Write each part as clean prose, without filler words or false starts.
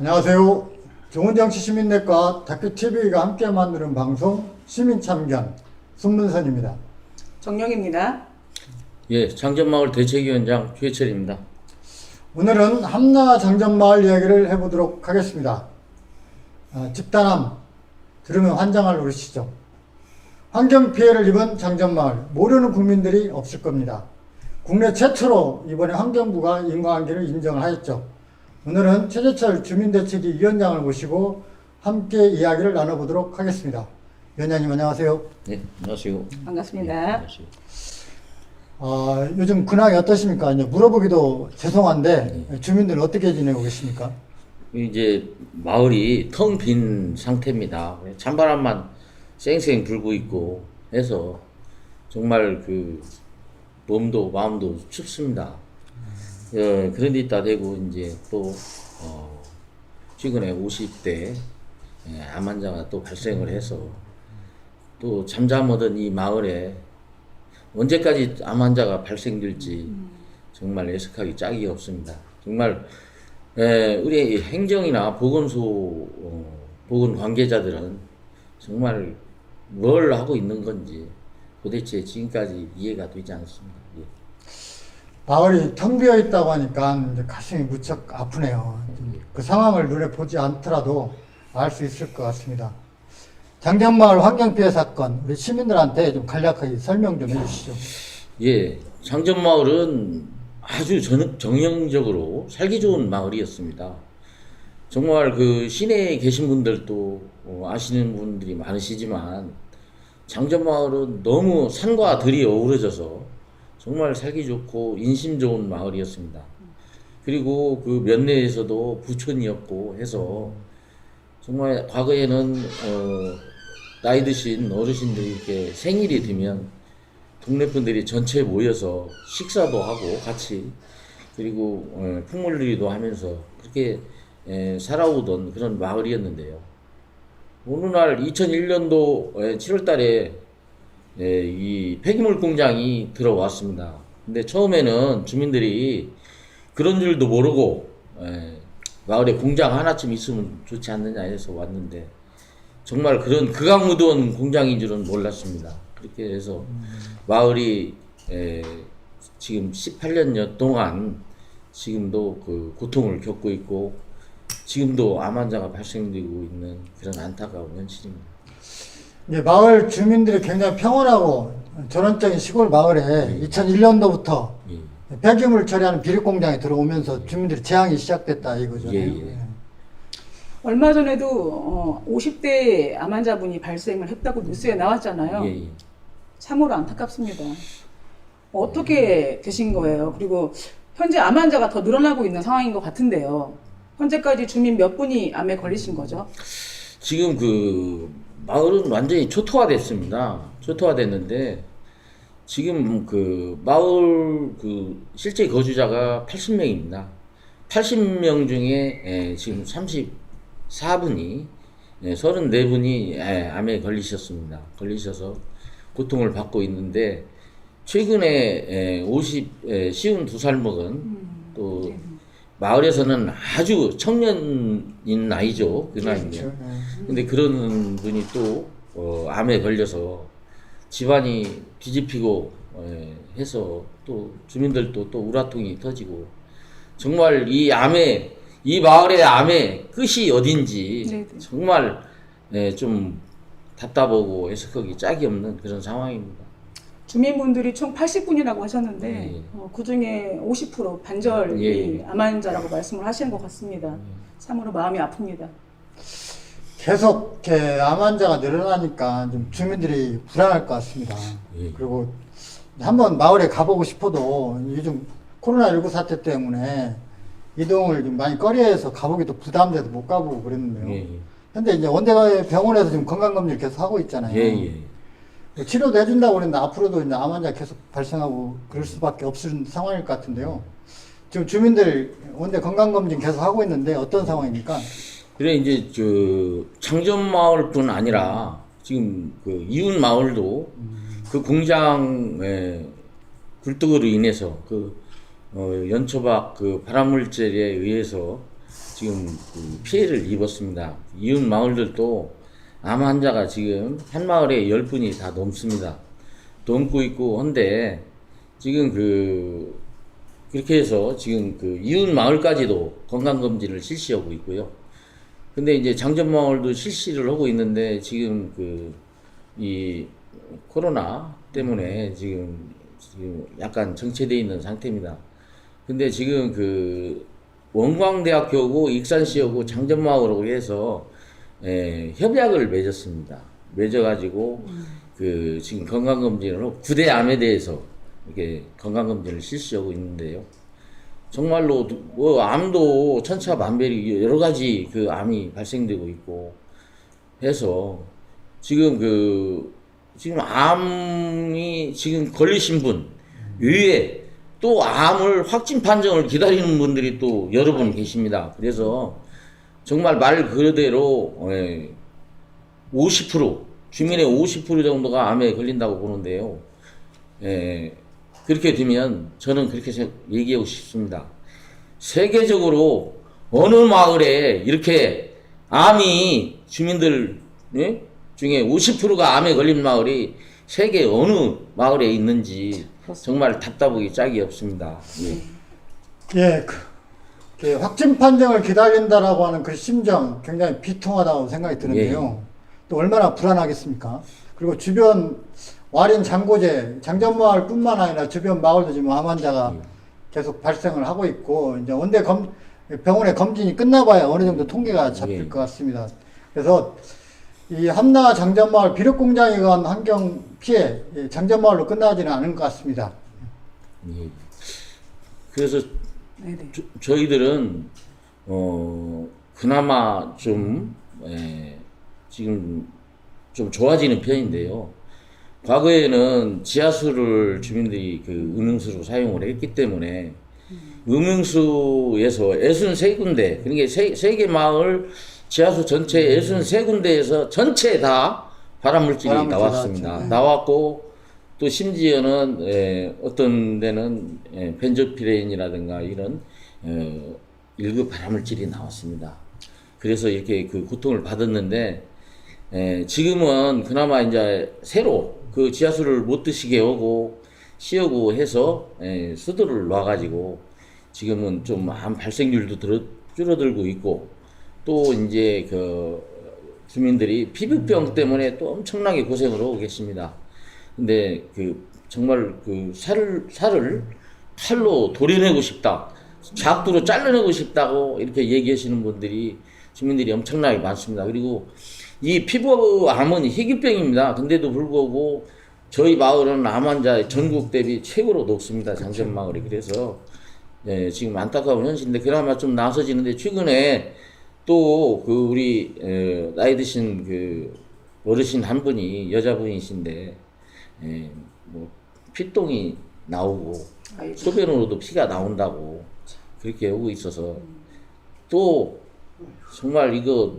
안녕하세요. 좋은정치 시민넷과 다큐TV가 함께 만드는 방송 시민참견 손문선입니다. 정영입니다. 예, 장전마을 대책위원장 최철입니다. 오늘은 함나 장전마을 이야기를 해보도록 하겠습니다. 집단암 들으면 환장할 노릇이죠. 환경피해를 입은 장전마을 모르는 국민들이 없을 겁니다. 국내 최초로 이번에 환경부가 인과관계를 인정을 하였죠. 오늘은 최재철 주민대책위 위원장을 모시고 함께 이야기를 나눠보도록 하겠습니다. 위원장님 안녕하세요. 네, 안녕하세요. 반갑습니다. 네, 안녕하세요. 요즘 근황이 어떠십니까? 이제 물어보기도 죄송한데 주민들은 어떻게 지내고 계십니까? 이제 마을이 텅 빈 상태입니다. 찬바람만 쌩쌩 불고 있고 해서 정말 그 몸도 마음도 춥습니다. 그런 데 있다 대고 이제 또 최근에 50대 암 환자가 또 발생을 해서 또 잠잠하던 이 마을에 언제까지 암 환자가 발생될지 정말 예측하기 짝이 없습니다. 정말 우리 행정이나 보건소 보건 관계자들은 정말 뭘 하고 있는 건지 도대체 지금까지 이해가 되지 않습니다. 예. 마을이 텅 비어 있다고 하니까 이제 가슴이 무척 아프네요. 그 상황을 눈에 보지 않더라도 알 수 있을 것 같습니다. 장전마을 환경피해 사건 우리 시민들한테 좀 간략하게 설명 좀 해주시죠. 예, 장전마을은 아주 정형적으로 살기 좋은 마을이었습니다. 정말 그 시내에 계신 분들도 아시는 분들이 많으시지만 장전마을은 너무 산과 들이 어우러져서 정말 살기 좋고 인심 좋은 마을이었습니다. 그리고 그 면내에서도 부촌이었고 해서 정말 과거에는 나이 드신 어르신들이 이렇게 생일이 되면 동네 분들이 전체 모여서 식사도 하고 같이 그리고 풍물놀이도 하면서 그렇게 살아오던 그런 마을이었는데요. 어느 날 2001년도 7월 달에 이 폐기물 공장이 들어왔습니다. 근데 처음에는 주민들이 그런 줄도 모르고 마을에 공장 하나쯤 있으면 좋지 않느냐 해서 왔는데 정말 그런 극악무도한 공장인 줄은 몰랐습니다. 그렇게 해서 마을이 지금 18년 동안 지금도 그 고통을 겪고 있고 지금도 암 환자가 발생되고 있는 그런 안타까운 현실입니다. 이제 마을 주민들이 굉장히 평온하고 전원적인 시골 마을에 2001년도부터 폐기물 처리하는 비료 공장에 들어오면서 주민들이 재앙이 시작됐다 이거죠. 예. 얼마 전에도 50대 암 환자분이 발생을 했다고 뉴스에 나왔잖아요. 예. 참으로 안타깝습니다. 어떻게 되신 거예요? 그리고 현재 암 환자가 더 늘어나고 있는 상황인 것 같은데요. 현재까지 주민 몇 분이 암에 걸리신 거죠? 지금 그 마을은 완전히 초토화됐습니다. 초토화됐는데 지금 그 마을 그 실제 거주자가 80명입니다. 80명 중에 지금 34분이 34분이 암에 걸리셨습니다. 걸리셔서 고통을 받고 있는데 최근에 52살 먹은 또 마을에서는 아주 청년인 나이죠. 그 나이면. 근데 그런 분이 또 암에 걸려서 집안이 뒤집히고 해서 또 주민들도 또 우라통이 터지고 정말 이 마을의 암의 끝이 어딘지 네네. 정말 좀 답답하고 해석하기 짝이 없는 그런 상황입니다. 주민분들이 총 80분이라고 하셨는데 예. 그중에 50% 반절이 예. 암 환자라고 말씀을 하시는 것 같습니다. 참으로 마음이 아픕니다. 계속 이렇게 암 환자가 늘어나니까 좀 주민들이 불안할 것 같습니다. 예. 그리고 한번 마을에 가보고 싶어도 요즘 코로나19 사태 때문에 이동을 좀 많이 꺼려해서 가보기도 부담돼서 못 가보고 그랬는데요. 예. 근데 이제 원대 병원에서 지금 건강검진 계속 하고 있잖아요. 예. 치료도 해준다고 그랬는데 앞으로도 이제 암 환자 계속 발생하고 그럴 수밖에 없을 상황일 것 같은데요. 지금 주민들 원대 건강검진 계속 하고 있는데 어떤 상황입니까? 그래 이제 저 장전마을뿐 아니라 지금 그 이웃 마을도 그 공장 굴뚝으로 인해서 그 연초박 그 발암물질에 의해서 지금 그 피해를 입었습니다. 이웃 마을들도 암 환자가 지금 한 마을에 10분이 다 넘습니다. 넘고 있고 한데 지금 그렇게 해서 지금 그 이웃 마을까지도 건강검진을 실시하고 있고요. 근데 이제 장전마을도 실시를 하고 있는데 지금 이 코로나 때문에 지금 약간 정체되어 있는 상태입니다. 근데 지금 원광대학교하고 익산시하고 장전마을하고 해서 협약을 맺었습니다. 맺어가지고 지금 건강검진을 9대 암에 대해서 이렇게 건강검진을 실시하고 있는데요. 정말로 뭐 암도 천차만별이 여러 가지 암이 발생되고 있고 해서 지금 지금 암이 지금 걸리신 분 외에 또 암을 확진 판정을 기다리는 분들이 또 여러 분 계십니다. 그래서 정말 말 그대로 50% 주민의 50% 정도가 암에 걸린다고 보는데요. 그렇게 되면 저는 그렇게 얘기하고 싶습니다. 세계적으로 어느 마을에 이렇게 암이 주민들 중에 50%가 암에 걸린 마을이 세계 어느 마을에 있는지 정말 답답하기 짝이 없습니다. 예, 확진 판정을 기다린다라고 하는 그 심정 굉장히 비통하다고 생각이 드는데요. 또 얼마나 불안하겠습니까? 그리고 주변 와린 장고제, 장전마을뿐만 아니라 주변 마을도 지금 암 환자가 계속 발생을 하고 있고 이제 병원의 검진이 끝나봐야 어느 정도 통계가 잡힐 것 같습니다. 그래서 이 함나 장전마을 비료공장에 관한 환경 피해 장전마을로 끝나지는 않은 것 같습니다. 그래서 저희들은 그나마 좀 지금 좀 좋아지는 편인데요. 과거에는 지하수를 주민들이 음용수로 사용을 했기 때문에 음용수에서 63군데, 그러니까 세 개 마을 지하수 전체 63군데에서 전체 다 발암물질이 나왔습니다. 나왔고 또 심지어는 어떤 데는 벤조피렌이라든가 이런 1급 발암물질이 나왔습니다. 그래서 이렇게 고통을 받았는데 지금은 그나마 이제 새로 지하수를 못 드시게 하고 씌우고 해서 수도를 놔가지고 지금은 좀 암 발생률도 줄어들고 있고 또 이제 주민들이 피부병 때문에 또 엄청나게 고생을 하고 계십니다. 근데 정말 살을 칼로 도려내고 싶다, 작두로 잘라내고 싶다고 이렇게 얘기하시는 분들이 주민들이 엄청나게 많습니다. 그리고 이 피부암은 희귀병입니다. 근데도 불구하고 저희 마을은 암 환자 전국 대비 최고로 높습니다. 장전마을이. 그래서 지금 안타까운 현실인데 그나마 좀 나서지는데 최근에 또 우리 나이 드신 어르신 한 분이 여자분이신데 뭐 피똥이 나오고 소변으로도 피가 나온다고 그렇게 오고 있어서 또 정말 이거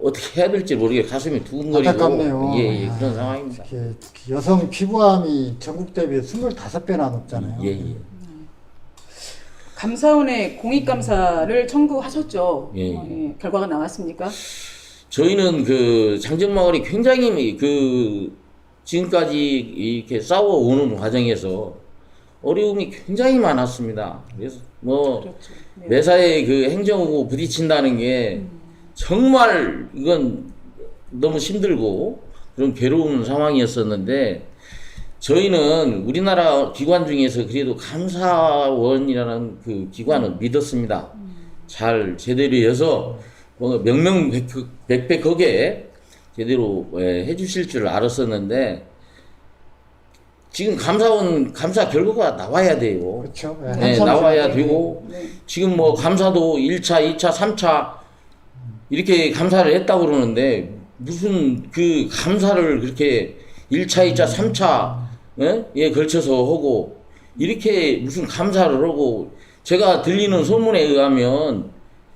어떻게 해야 될지 모르게 가슴이 두근거리고 안타깝네요. 그런 상황입니다. 특히 여성 피부암이 전국 대비 25배나 높잖아요. 감사원에 공익감사를 청구하셨죠? 결과가 나왔습니까? 저희는 장전마을이 굉장히 지금까지 이렇게 싸워오는 과정에서 어려움이 굉장히 많았습니다. 그래서 그렇죠. 매사에 행정하고 부딪힌다는 게 정말 이건 너무 힘들고 그런 괴로운 상황이었었는데 저희는 우리나라 기관 중에서 그래도 감사원이라는 기관을 믿었습니다. 잘 제대로 해서 명명백백하게 제대로 해주실 줄 알았었는데 지금 감사원 감사 결과가 나와야 돼요. 그렇죠. 나와야 되고 지금 감사도 1차, 2차, 3차 이렇게 감사를 했다고 그러는데 무슨 감사를 그렇게 1차, 2차, 3차에 걸쳐서 하고 이렇게 무슨 감사를 하고 제가 들리는 소문에 의하면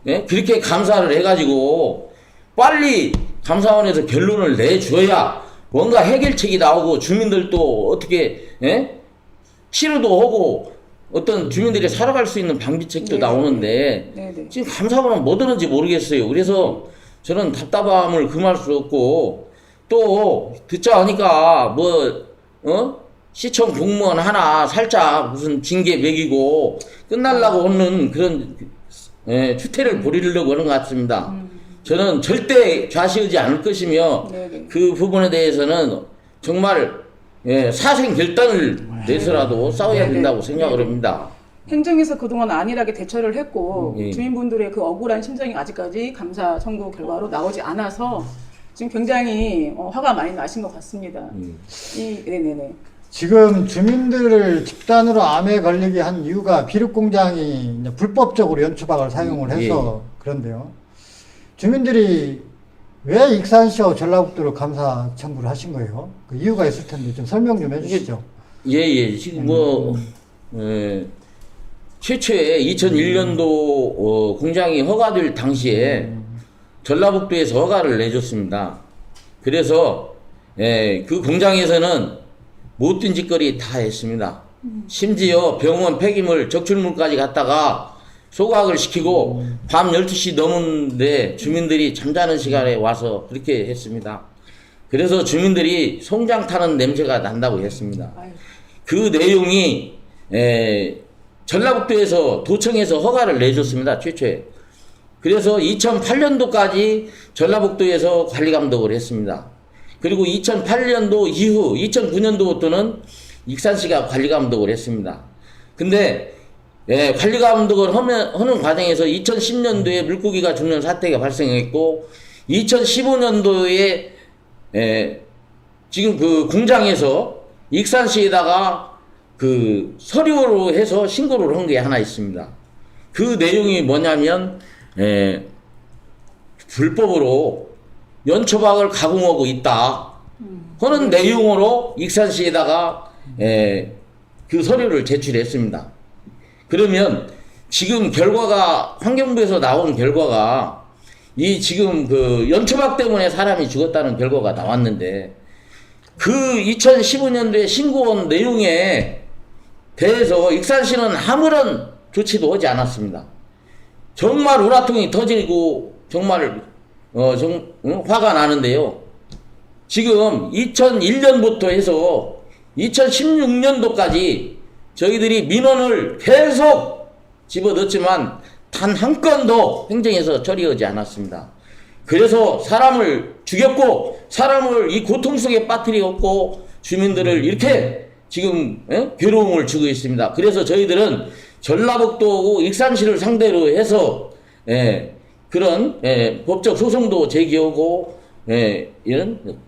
그렇게 감사를 해가지고 빨리 감사원에서 결론을 내줘야 뭔가 해결책이 나오고 주민들도 어떻게 치료도 하고 어떤 주민들이 살아갈 수 있는 방비책도 네. 나오는데 네네. 지금 감사원은 뭐 드는지 모르겠어요. 그래서 저는 답답함을 금할 수 없고 또 듣자 하니까 시청 공무원 하나 살짝 무슨 징계 매기고 끝날라고 하는 그런 추태를 벌이려고 하는 것 같습니다. 저는 절대 좌시하지 않을 것이며 네네. 그 부분에 대해서는 정말 사생 결단을 내서라도 싸워야 네네. 된다고 생각을 네네. 합니다. 행정에서 그동안 안일하게 대처를 했고 예. 주민분들의 그 억울한 심정이 아직까지 감사 청구 결과로 나오지 않아서 지금 굉장히 화가 많이 나신 것 같습니다. 네네네. 지금 주민들을 집단으로 암에 걸리게 한 이유가 비료공장이 이제 불법적으로 연초박을 사용을 해서 그런데요. 주민들이 왜 익산시와 전라북도를 감사 청구를 하신 거예요? 그 이유가 있을 텐데 좀 설명 좀 해주시죠. 예. 지금 최초에 2001년도 공장이 허가될 당시에 전라북도에서 허가를 내줬습니다. 그래서 그 공장에서는 못된 짓거리 다 했습니다. 심지어 병원 폐기물 적출물까지 갖다가 소각을 시키고 밤 12시 넘었는데 주민들이 잠자는 시간에 와서 그렇게 했습니다. 그래서 주민들이 송장 타는 냄새가 난다고 했습니다. 아유. 그 내용이 전라북도에서 도청에서 허가를 내줬습니다. 최초에. 그래서 2008년도까지 전라북도에서 관리감독을 했습니다. 그리고 2008년도 이후 2009년도부터는 익산시가 관리감독을 했습니다. 근데 관리감독을 하는 과정에서 2010년도에 물고기가 죽는 사태가 발생했고 2015년도에 지금 그 공장에서 익산시에다가 그 서류로 해서 신고를 한 게 하나 있습니다. 그 내용이 뭐냐면 불법으로 연초박을 가공하고 있다 하는 내용으로 익산시에다가 그 서류를 제출했습니다. 그러면 지금 결과가 환경부에서 나온 결과가 이 지금 그 연초박 때문에 사람이 죽었다는 결과가 나왔는데 그 2015년도에 신고한 내용에 대해서 익산시는 아무런 조치도 하지 않았습니다. 정말 우라통이 터지고 정말 화가 나는데요. 지금 2001년부터 해서 2016년도까지 저희들이 민원을 계속 집어넣었지만 단 한 건도 행정에서 처리하지 않았습니다. 그래서 사람을 죽였고 사람을 이 고통 속에 빠뜨리고 주민들을 이렇게 지금 괴로움을 주고 있습니다. 그래서 저희들은 전라북도하고 익산시를 상대로 해서 그런 법적 소송도 제기하고 이런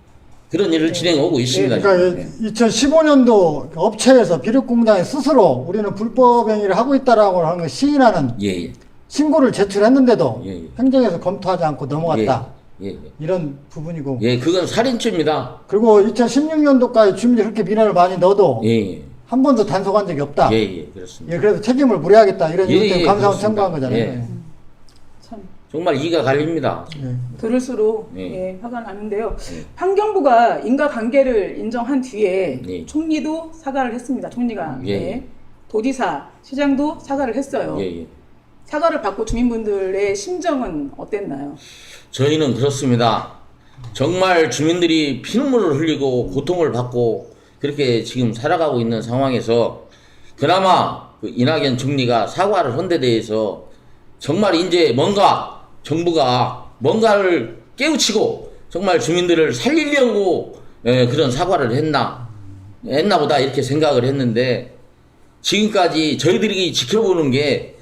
그런 일을 진행하고 있습니다. 그러니까 2015년도 업체에서 비료공장에 스스로 우리는 불법 행위를 하고 있다라고 하는 걸 시인하는 예. 신고를 제출했는데도 예. 행정에서 검토하지 않고 넘어갔다. 예. 이런 부분이고. 예, 그건 살인죄입니다. 그리고 2016년도까지 주민들이 그렇게 민원을 많이 넣어도 예. 한 번도 단속한 적이 없다. 그렇습니다. 그래서 책임을 물어야겠다. 이런 이유 때문에 감사원 그렇습니다. 청구한 거잖아요. 예. 참 정말 이가 갈립니다. 들을수록 네. 화가 나는데요. 환경부가 인과관계를 인정한 뒤에 네. 총리도 사과를 했습니다. 총리가 예. 도지사, 시장도 사과를 했어요. 예. 사과를 받고 주민분들의 심정은 어땠나요? 저희는 그렇습니다. 정말 주민들이 피눈물을 흘리고 고통을 받고 그렇게 지금 살아가고 있는 상황에서 그나마 그 이낙연 총리가 사과를 한 데 대해서 정말 이제 뭔가 정부가 뭔가를 깨우치고 정말 주민들을 살리려고 그런 사과를 했나 보다 이렇게 생각을 했는데 지금까지 저희들이 지켜보는 게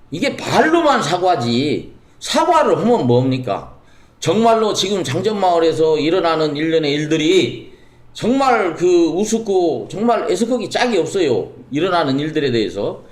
이게 말로만 사과지 사과를 하면 뭡니까? 정말로 지금 장전마을에서 일어나는 일련의 일들이 정말 그 우습고 정말 애석하기 짝이 없어요. 일어나는 일들에 대해서.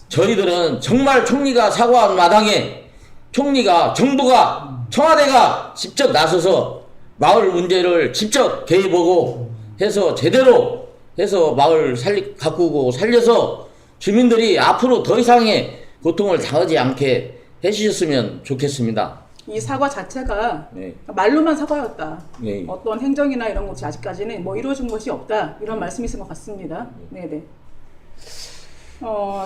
저희들은 정말 총리가 사과한 마당에 총리가 정부가 청와대가 직접 나서서 마을 문제를 직접 개입하고 해서 제대로 해서 마을 가꾸고 살려서 주민들이 앞으로 더 이상의 고통을 당하지 않게 해주셨으면 좋겠습니다. 이 사과 자체가 네. 말로만 사과였다. 네. 어떤 행정이나 이런 것이 아직까지는 뭐 이루어진 것이 없다. 이런 말씀이신 것 같습니다. 네네.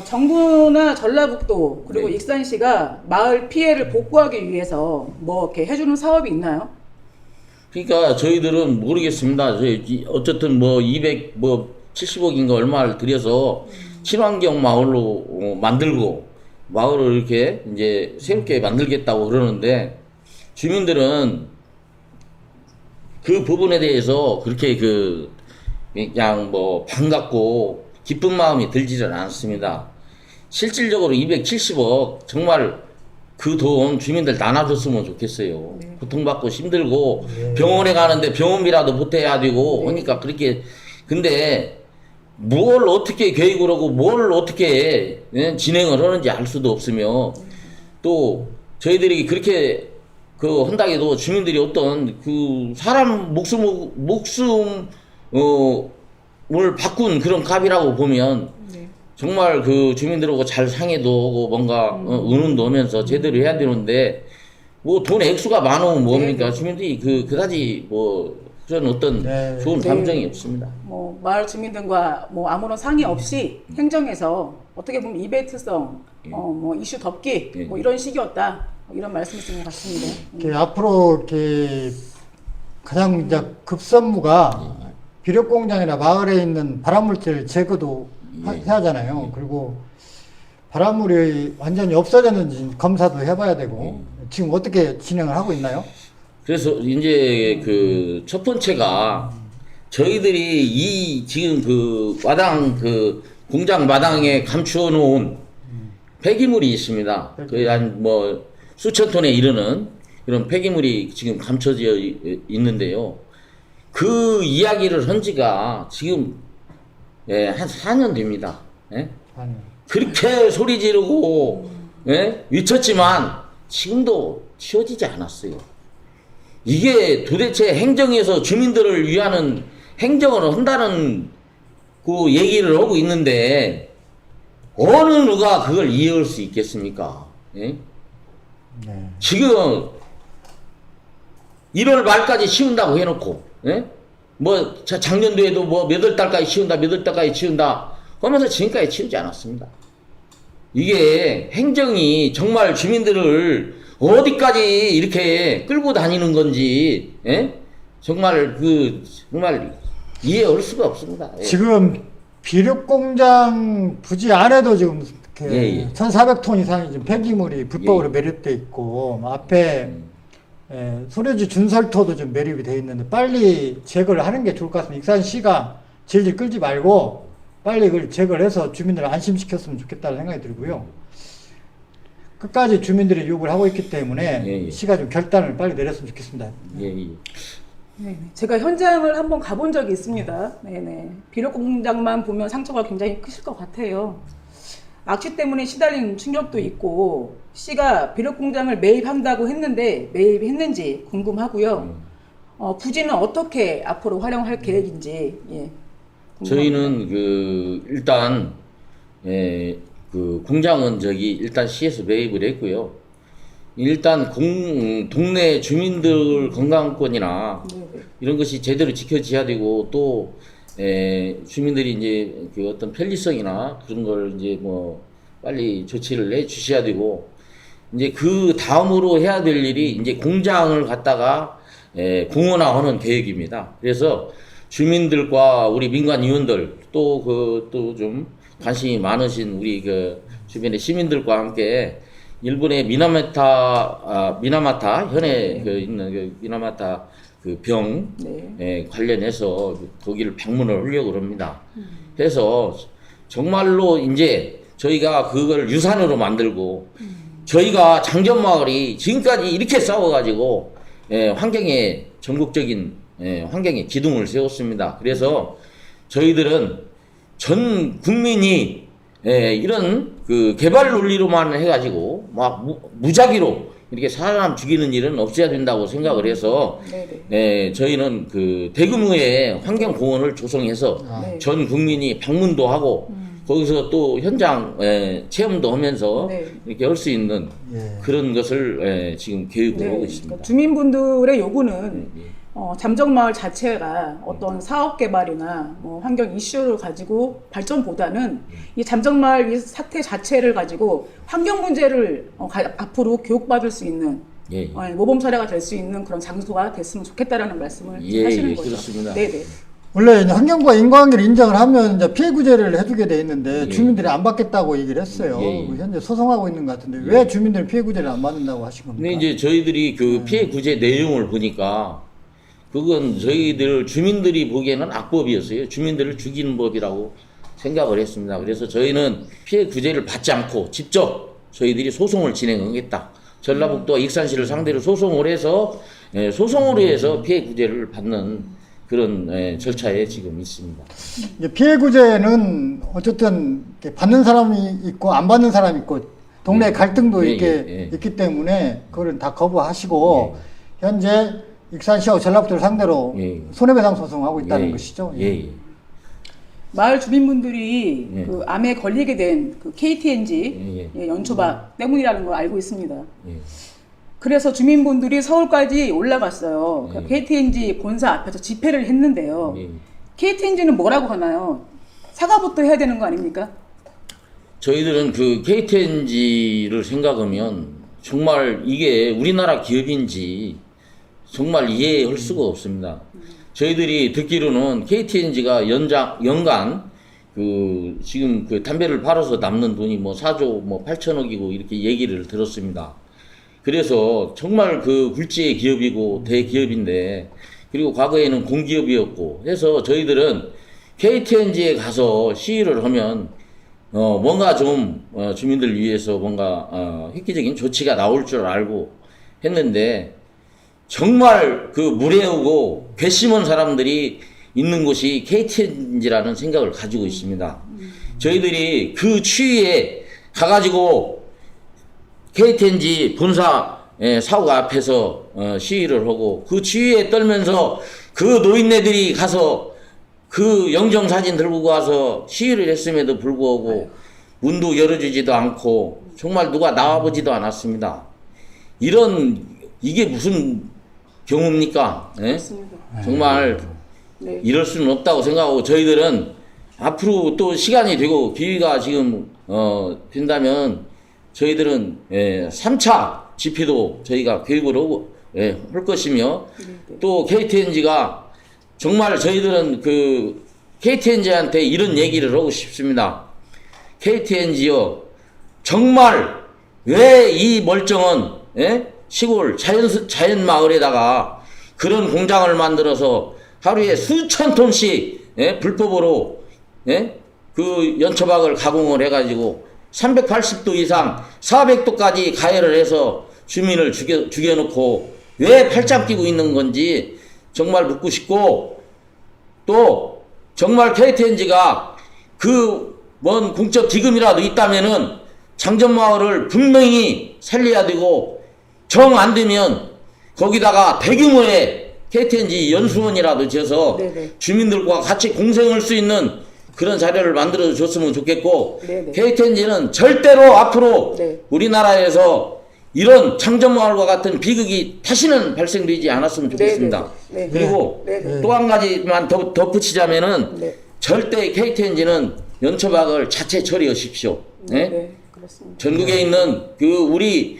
정부나 전라북도 그리고 네. 익산시가 마을 피해를 복구하기 위해서 뭐 이렇게 해주는 사업이 있나요? 그러니까 저희들은 모르겠습니다. 저희 어쨌든 뭐 270억인가 얼마를 들여서 친환경 마을로 만들고 마을을 이렇게 이제 새롭게 만들겠다고 그러는데 주민들은 그 부분에 대해서 그렇게 그냥 뭐 반갑고 기쁜 마음이 들지는 않습니다. 실질적으로 270억 정말 그 돈 주민들 나눠줬으면 좋겠어요. 고통받고 힘들고 병원에 가는데 병원비라도 보태야 되고 하니까 그렇게 근데 뭘 어떻게 계획을 하고 뭘 어떻게 진행을 하는지 알 수도 없으며 또 저희들이 그렇게 한다 해도 주민들이 어떤 그 사람 목숨을 바꾼 그런 값이라고 보면 네. 정말 그 주민들하고 잘 상의도 하고 뭔가 의논도 하면서 제대로 해야 되는데 뭐 돈 액수가 많으면 뭡니까 주민들이 그다지 뭐 그런 어떤 네. 좋은 네. 감정이 없습니다. 뭐 마을 주민들과 뭐 아무런 상의 없이 행정에서 어떻게 보면 이벤트성 뭐 이슈 덮기 뭐 이런 식이었다 뭐 이런 말씀이신 것 같습니다. 이렇게 앞으로 이렇게 가장 이제 급선무가 비료공장이나 마을에 있는 발암물질 제거도 해야 하잖아요. 그리고 발암물이 완전히 없어졌는지 검사도 해봐야 되고 지금 어떻게 진행을 하고 있나요? 그래서 이제 그 첫 번째가 저희들이 이 지금 그 마당 그 공장 마당에 감추어 놓은 폐기물이 있습니다. 거의 한 뭐 수천 톤에 이르는 이런 폐기물이 지금 감춰져 있는데요. 그 이야기를 한 지가 지금 한 4년 됩니다. 예? 아니, 그렇게 소리 지르고 외쳤지만 지금도 치워지지 않았어요. 이게 도대체 행정에서 주민들을 위하는 행정을 한다는 그 얘기를 하고 있는데 어느 누가 그걸 이해할 수 있겠습니까? 예? 네. 지금 1월 말까지 치운다고 해놓고 뭐 작년도에도 뭐 몇 월 달까지 치운다 하면서 지금까지 치우지 않았습니다. 이게 행정이 정말 주민들을 어디까지 이렇게 끌고 다니는 건지 정말 정말 이해할 수가 없습니다. 예. 지금 비료공장 부지 안에도 지금 이렇게 예. 1,400톤 이상이 지금 폐기물이 불법으로 매립돼 있고 앞에 소류지 준설토도 좀 매립이 돼 있는데 빨리 제거를 하는 게 좋을 것 같습니다. 익산시가 질질 끌지 말고 빨리 그걸 제거를 해서 주민들을 안심시켰으면 좋겠다는 생각이 들고요. 끝까지 주민들이 요구를 하고 있기 때문에 예. 시가 좀 결단을 빨리 내렸으면 좋겠습니다. 예. 네, 제가 현장을 한번 가본 적이 있습니다. 네네. 비료 공장만 보면 상처가 굉장히 크실 것 같아요. 악취 때문에 시달린 충격도 있고 시가 비료 공장을 매입한다고 했는데 매입했는지 궁금하고요. 부지는 어떻게 앞으로 활용할 계획인지 궁금합니다. 저희는 일단 그 공장은 일단 시에서 매입을 했고요. 일단 동네 주민들 건강권이나 이런 것이 제대로 지켜져야 되고 또 주민들이 이제 그 어떤 편리성이나 그런 걸 이제 뭐 빨리 조치를 해 주셔야 되고 이제 그 다음으로 해야 될 일이 이제 공장을 갖다가 공원화하는 계획입니다. 그래서 주민들과 우리 민간 위원들 또 좀 관심이 많으신 우리 주변의 시민들과 함께 일본의 미나마타 현에 있는 미나마타 병 관련해서 거기를 방문을 하려고 합니다. 그래서 정말로 이제 저희가 그걸 유산으로 만들고 저희가 장전마을이 지금까지 이렇게 싸워가지고 환경에 전국적인 환경에 기둥을 세웠습니다. 그래서 저희들은 전 국민이 이런 개발 논리로만 해가지고 막 무작위로 이렇게 사람 죽이는 일은 없어야 된다고 생각을 해서 저희는 대규모의 환경공원을 조성해서 전 국민이 방문도 하고 거기서 또 현장 체험도 하면서 네. 이렇게 할 수 있는 예. 그런 것을 지금 교육을 하고 있습니다. 그러니까 주민분들의 요구는 예. 잠정마을 자체가 어떤 사업 개발이나 뭐 환경 이슈를 가지고 발전보다는 이 잠정마을 이 사태 자체를 가지고 환경 문제를 앞으로 교육받을 수 있는 예. 모범 사례가 될 수 있는 그런 장소가 됐으면 좋겠다라는 말씀을 예, 하시는 예, 거죠. 그렇습니다. 네네. 원래 이제 환경부가 인과관계를 인정을 하면 이제 피해 구제를 해주게 돼 있는데 예. 주민들이 안 받겠다고 얘기를 했어요. 예. 현재 소송하고 있는 것 같은데 왜 주민들은 피해 구제를 안 받는다고 하신 겁니까? 근데 이제 저희들이 그 피해 구제 내용을 보니까 그건 저희들 주민들이 보기에는 악법이었어요. 주민들을 죽이는 법이라고 생각을 했습니다. 그래서 저희는 피해 구제를 받지 않고 직접 저희들이 소송을 진행하겠다. 전라북도와 익산시를 상대로 소송을 해서 소송으로 해서 피해 구제를 받는 그런 절차에 지금 있습니다. 이제 피해 구제는 어쨌든 이렇게 받는 사람이 있고 안 받는 사람이 있고 동네 예. 갈등도 예, 이렇게 예. 있기 때문에 그거는 다 거부하시고 현재 익산시하고 전라북도를 상대로 예. 손해배상 소송하고 있다는 예. 것이죠. 예, 예. 마을 주민분들이 예. 그 암에 걸리게 된 그 KTNG 예, 연초박 때문이라는 걸 알고 있습니다. 예. 그래서 주민분들이 서울까지 올라갔어요. 예. 그 KTNG 본사 앞에서 집회를 했는데요. 예. KTNG는 뭐라고 하나요? 사과부터 해야 되는 거 아닙니까? 저희들은 그 KTNG를 생각하면 정말 이게 우리나라 기업인지 정말 이해할 수가 없습니다. 저희들이 듣기로는 KTNG가 연간 그 지금 그 담배를 팔아서 남는 돈이 뭐 4조 뭐 8천억이고 이렇게 얘기를 들었습니다. 그래서 정말 그 굴지의 기업이고 대기업인데 그리고 과거에는 공기업이었고 해서 저희들은 KTNG에 가서 시위를 하면 뭔가 좀 주민들 위해서 뭔가 획기적인 조치가 나올 줄 알고 했는데 정말 그 무례하고 괘씸한 사람들이 있는 곳이 KTNG라는 생각을 가지고 있습니다. 저희들이 그 추위에 가가지고 KTNG 본사 사옥 앞에서 시위를 하고 그 추위에 떨면서 그 노인네들이 가서 그 영정사진 들고 가서 시위를 했음에도 불구하고 문도 열어주지도 않고 정말 누가 나와보지도 않았습니다. 이게 무슨 경우입니까? 예? 그렇습니다. 정말 네. 이럴 수는 없다고 생각하고 저희들은 앞으로 또 시간이 되고 기회가 지금 된다면 저희들은 3차 집회도 저희가 교육을 하고 할 것이며 또 KTNG가 정말 저희들은 그 KTNG한테 이런 얘기를 하고 싶습니다. KTNG요 정말 왜 이 멀쩡한 시골 자연 마을에다가 그런 공장을 만들어서 하루에 수천 톤씩 불법으로 그 연초박을 가공을 해가지고 380도 이상 400도까지 가열을 해서 주민을 죽여놓고 왜 팔짱 끼고 있는 건지 정말 묻고 싶고 또 정말 KTNG가 그 뭔 공적 기금이라도 있다면은 장전마을을 분명히 살려야 되고 정 안 되면 거기다가 대규모의 KTNG 연수원이라도 지어서 네네. 주민들과 같이 공생할 수 있는 그런 자료를 만들어 줬으면 좋겠고 네네. KTNG는 절대로 앞으로 네. 우리나라에서 이런 장전마을과 같은 비극이 다시는 발생되지 않았으면 좋겠습니다. 네네. 네. 그리고 네네. 또 한 가지만 덧붙이자면은 네. 절대 KTNG는 연초박을 자체 처리하십시오. 예? 네, 그렇습니다. 전국에 있는 그 우리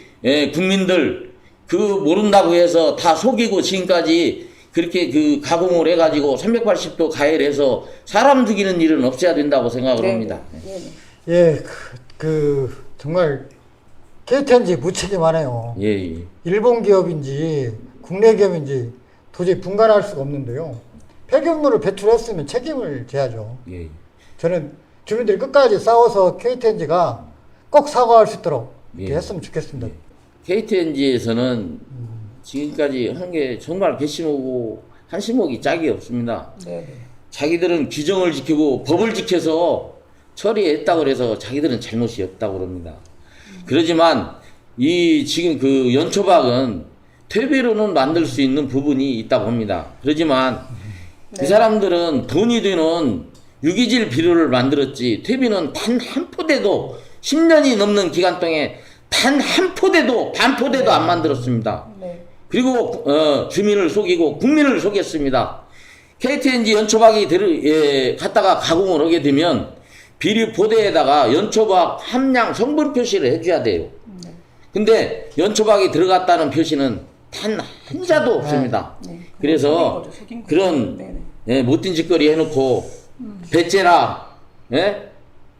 국민들 그 모른다고 해서 다 속이고 지금까지 그렇게 그 가공을 해가지고 380도 가열해서 사람 죽이는 일은 없어야 된다고 생각을 합니다. 네. 예, 정말 KTNG 무책임하네요. 예, 예. 일본 기업인지 국내 기업인지 도저히 분간할 수가 없는데요. 폐기물을 배출했으면 책임을 져야죠. 예. 저는 주민들이 끝까지 싸워서 KTNG가 꼭 사과할 수 있도록 이렇게 예. 했으면 좋겠습니다. KTNG에서는 지금까지 한 게 정말 괘씸하고 한심하기 짝이 없습니다. 네. 자기들은 규정을 지키고 법을 지켜서 처리했다고 그래서 자기들은 잘못이 없다고 그럽니다. 그러지만 이 지금 그 연초박은 퇴비로는 만들 수 있는 부분이 있다고 합니다. 그러지만 그 사람들은 돈이 되는 유기질 비료를 만들었지 퇴비는 단 한 포대도 10년이 넘는 기간 동안에 단 한 포대도 반 포대도 안 만들었습니다. 네. 그리고 주민을 속이고 국민을 속였습니다. KTNG 연초박이 갖다가 가공을 하게 되면 비료 포대에다가 연초박 함량 성분 표시를 해줘야 돼요. 근데 연초박이 들어갔다는 표시는 단 한 자도 없습니다. 네. 그래서 속인 거죠. 그런 네네. 예, 못된 짓거리 해놓고 배째라 예?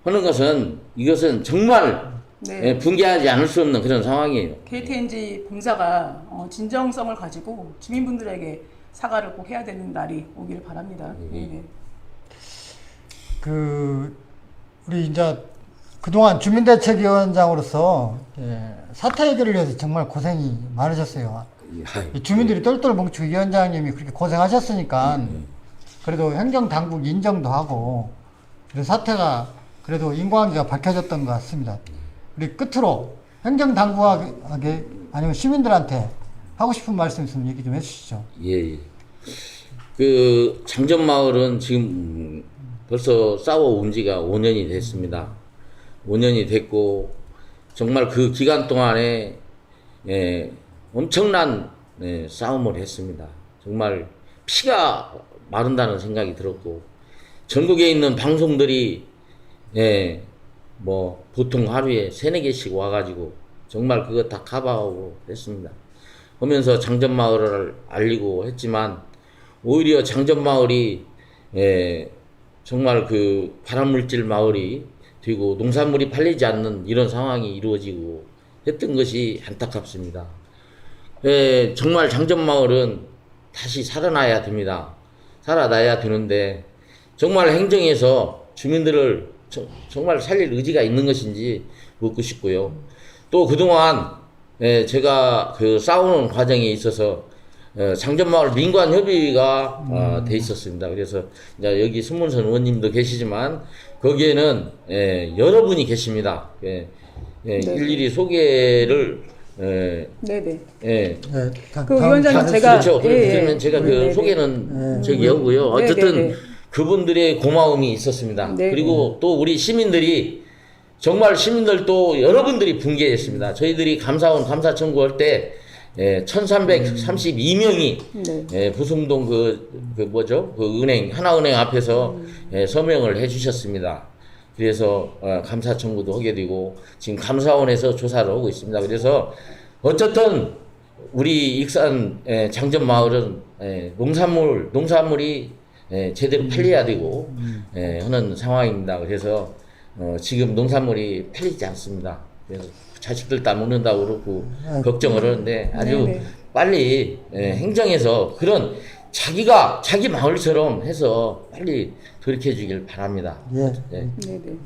하는 것은 이것은 정말 네. 예, 붕괴하지 않을 수 없는 그런 상황이에요. KTNG 본사가 진정성을 가지고 주민분들에게 사과를 꼭 해야 되는 날이 오기를 바랍니다. 네네. 우리 이제 그동안 주민대책위원장으로서 사태 해결을 위해서 정말 고생이 많으셨어요. 이 주민들이 똘똘 뭉치고 위원장님이 그렇게 고생하셨으니까 그래도 행정당국 인정도 하고 그래서 사태가 그래도 인과관계가 밝혀졌던 것 같습니다. 우리 끝으로 행정당국에게 아니면 시민들한테 하고 싶은 말씀 있으면 얘기 좀 해주시죠. 예. 그 장전마을은 지금 벌써 싸워온 지가 5년이 됐습니다. 5년이 됐고 정말 그 기간 동안에 엄청난 싸움을 했습니다. 정말 피가 마른다는 생각이 들었고 전국에 있는 방송들이 뭐 보통 하루에 3-4개씩 와가지고 정말 그거 다 커버하고 했습니다. 하면서 장전마을을 알리고 했지만 오히려 장전마을이 정말 그 발암물질 마을이 되고 농산물이 팔리지 않는 이런 상황이 이루어지고 했던 것이 안타깝습니다. 정말 장전마을은 다시 살아나야 됩니다. 살아나야 되는데 정말 행정에서 주민들을 정말 살릴 의지가 있는 것인지 묻고 싶고요. 또 그동안 제가 그 싸우는 과정에 있어서 장전마을 민관협의회가 돼 있었습니다. 그래서 이제 여기 손문선 의원님도 계시지만 거기에는 여러분이 계십니다. 일일이 소개를 네네. 그 위원장님 제가 그렇죠. 그러면 제가 그 소개는 저기 하고요. 어쨌든 그분들의 고마움이 있었습니다. 네네. 그리고 또 우리 시민들이 정말 시민들도 여러분들이 붕괴했습니다. 저희들이 감사원 감사 청구할 때 1332명이 부숭동 그 뭐죠? 그 은행 하나은행 앞에서 서명을 해주셨습니다. 그래서 감사 청구도 하게 되고 지금 감사원에서 조사를 하고 있습니다. 그래서 어쨌든 우리 익산 장전마을은 농산물이 제대로 팔려야 되고 하는 상황입니다. 그래서 지금 농산물이 팔리지 않습니다. 그래서 자식들 다 먹는다고 그러고 걱정을 하는데 아주 네네. 빨리 행정에서 그런 자기 마을처럼 해서 빨리 돌이켜 주길 바랍니다. 예. 네네.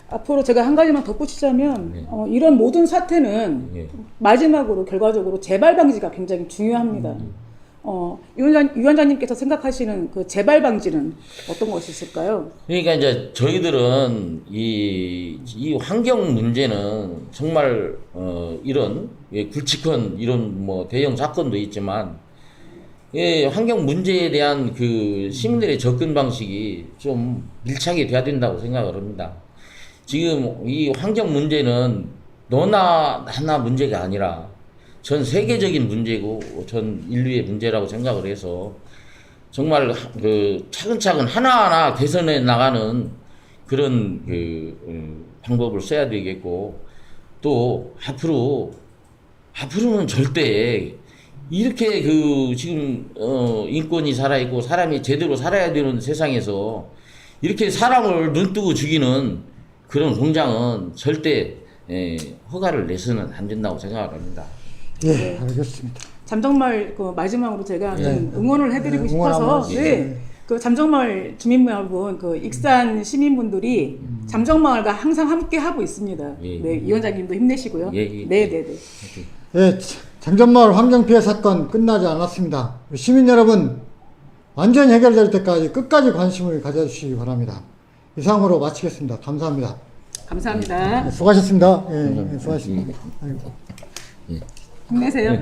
앞으로 제가 한 가지만 덧붙이자면 이런 모든 사태는 마지막으로 결과적으로 재발 방지가 굉장히 중요합니다. 위원장님께서 생각하시는 그 재발 방지는 어떤 것이 있을까요? 그러니까 이제 저희들은 이 환경 문제는 정말 이런 굵직한 이런 뭐 대형 사건도 있지만 환경 문제에 대한 그 시민들의 접근 방식이 좀 밀착이 돼야 된다고 생각을 합니다. 지금 이 환경 문제는 너나 나나 문제가 아니라 전 세계적인 문제고 전 인류의 문제라고 생각을 해서 정말 그 차근차근 하나하나 개선해 나가는 그런 그 방법을 써야 되겠고 또 앞으로는 절대 이렇게 그 지금 인권이 살아있고 사람이 제대로 살아야 되는 세상에서 이렇게 사람을 눈뜨고 죽이는 그런 공장은 절대 허가를 내서는 안 된다고 생각을 합니다. 예, 알겠습니다. 잠정마을 그 마지막으로 제가 좀 응원을 해드리고 응원 싶어서 한번 그 잠정마을 주민 여러분, 그 익산 시민분들이 잠정마을과 항상 함께 하고 있습니다. 위원장님도 힘내시고요. 네네네. 예, 장전마을 환경피해 사건 끝나지 않았습니다. 시민 여러분, 완전히 해결될 때까지 끝까지 관심을 가져주시기 바랍니다. 이상으로 마치겠습니다. 감사합니다. 감사합니다. 수고하셨습니다. 수고하셨습니다. 힘내세요.